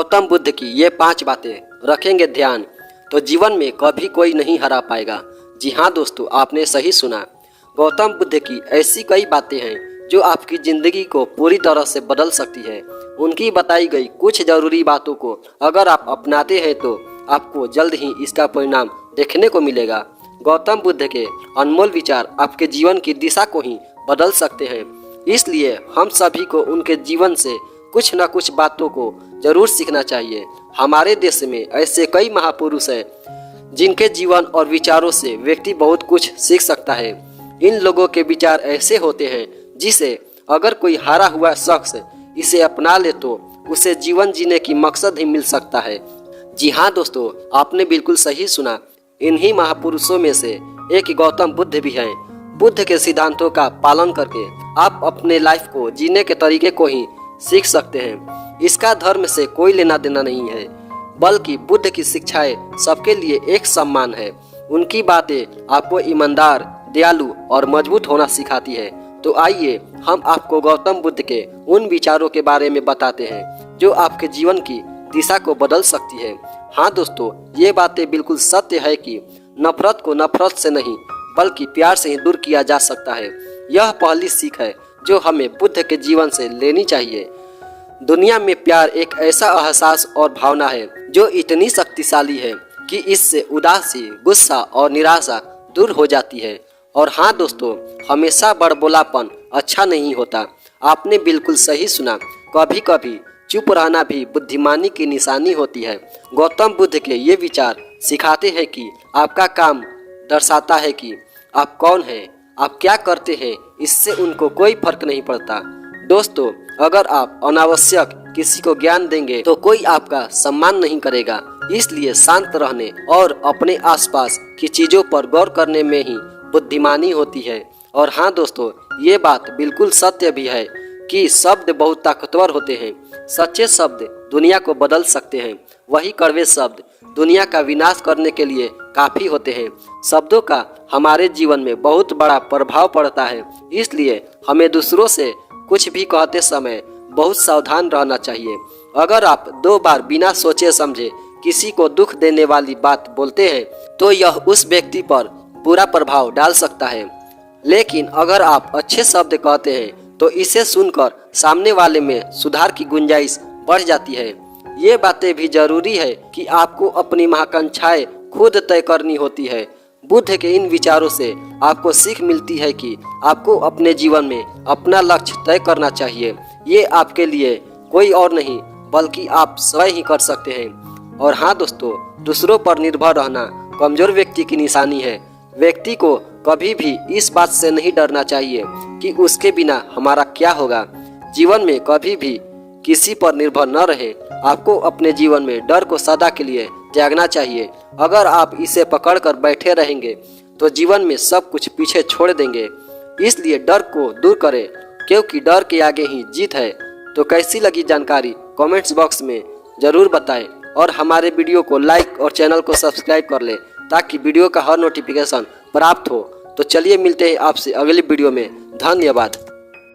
गौतम बुद्ध की ये 5 बातें रखेंगे ध्यान तो जीवन में कभी कोई नहीं हरा पाएगा। जी हाँ दोस्तों, आपने सही सुना। गौतम बुद्ध की ऐसी कई बातें हैं जो आपकी ज़िंदगी को पूरी तरह से बदल सकती है। उनकी बताई गई कुछ ज़रूरी बातों को अगर आप अपनाते हैं तो आपको जल्द ही इसका परिणाम देखने को मिलेगा। गौतम बुद्ध के अनमोल विचार आपके जीवन की दिशा को ही बदल सकते हैं। इसलिए हम सभी को उनके जीवन से कुछ न कुछ बातों को जरूर सीखना चाहिए। हमारे देश में ऐसे कई महापुरुष हैं जिनके जीवन और विचारों से व्यक्ति बहुत कुछ सीख सकता है। इन लोगों के विचार ऐसे होते हैं जिसे अगर कोई हारा हुआ शख्स इसे अपना ले तो उसे जीवन जीने की मकसद ही मिल सकता है। जी हाँ दोस्तों, आपने बिल्कुल सही सुना। इन्हीं महापुरुषों में से एक गौतम बुद्ध भी हैं। बुद्ध के सिद्धांतों का पालन करके आप अपने लाइफ को जीने के तरीके को ही सीख सकते हैं। इसका धर्म से कोई लेना देना नहीं है, बल्कि बुद्ध की शिक्षाएं सबके लिए एक सम्मान है। उनकी बातें आपको ईमानदार, दयालु और मजबूत होना सिखाती है। तो आइए हम आपको गौतम बुद्ध के उन विचारों के बारे में बताते हैं जो आपके जीवन की दिशा को बदल सकती है। हाँ दोस्तों, ये बातें बिल्कुल सत्य है कि नफरत को नफरत से नहीं बल्कि प्यार से ही दूर किया जा सकता है। यह पहली सीख है जो हमें बुद्ध के जीवन से लेनी चाहिए। दुनिया में प्यार एक ऐसा एहसास और भावना है जो इतनी शक्तिशाली है कि इससे उदासी, गुस्सा और निराशा दूर हो जाती है। और हाँ दोस्तों, हमेशा बड़बोलापन अच्छा नहीं होता। आपने बिल्कुल सही सुना। कभी कभी चुप रहना भी बुद्धिमानी की निशानी होती है। गौतम बुद्ध के ये विचार सिखाते हैं कि आपका काम दर्शाता है कि आप कौन हैं, आप क्या करते हैं, इससे उनको कोई फर्क नहीं पड़ता। दोस्तों, अगर आप अनावश्यक किसी को ज्ञान देंगे तो कोई आपका सम्मान नहीं करेगा। इसलिए शांत रहने और अपने आसपास की चीजों पर गौर करने में ही बुद्धिमानी होती है। और हाँ दोस्तों, ये बात बिल्कुल सत्य भी है कि शब्द बहुत ताकतवर होते हैं। सच्चे शब्द दुनिया को बदल सकते हैं, वही कड़वे शब्द दुनिया का विनाश करने के लिए काफी होते हैं। शब्दों का हमारे जीवन में बहुत बड़ा प्रभाव पड़ता है। इसलिए हमें दूसरों से कुछ भी कहते समय बहुत सावधान रहना चाहिए। अगर आप 2 बार बिना सोचे समझे किसी को दुख देने वाली बात बोलते हैं तो यह उस व्यक्ति पर बुरा प्रभाव डाल सकता है। लेकिन अगर आप अच्छे शब्द कहते हैं तो इसे सुनकर सामने वाले में सुधार की गुंजाइश बढ़ जाती है। ये बातें भी जरूरी है कि आपको अपनी महत्वाकांक्षाएं खुद तय करनी होती है। बुद्ध के इन विचारों से आपको सीख मिलती है कि आपको अपने जीवन में अपना लक्ष्य तय करना चाहिए। ये आपके लिए कोई और नहीं बल्कि आप स्वयं ही कर सकते हैं। और हाँ दोस्तों, दूसरों पर निर्भर रहना कमजोर व्यक्ति की निशानी है। व्यक्ति को कभी भी इस बात से नहीं डरना चाहिए कि उसके बिना हमारा क्या होगा। जीवन में कभी भी किसी पर निर्भर न रहे। आपको अपने जीवन में डर को सदा के लिए त्यागना चाहिए। अगर आप इसे पकड़कर बैठे रहेंगे तो जीवन में सब कुछ पीछे छोड़ देंगे। इसलिए डर को दूर करें, क्योंकि डर के आगे ही जीत है। तो कैसी लगी जानकारी कमेंट्स बॉक्स में जरूर बताएं और हमारे वीडियो को लाइक और चैनल को सब्सक्राइब कर लें ताकि वीडियो का हर नोटिफिकेशन प्राप्त हो। तो चलिए मिलते हैं आपसे अगली वीडियो में। धन्यवाद।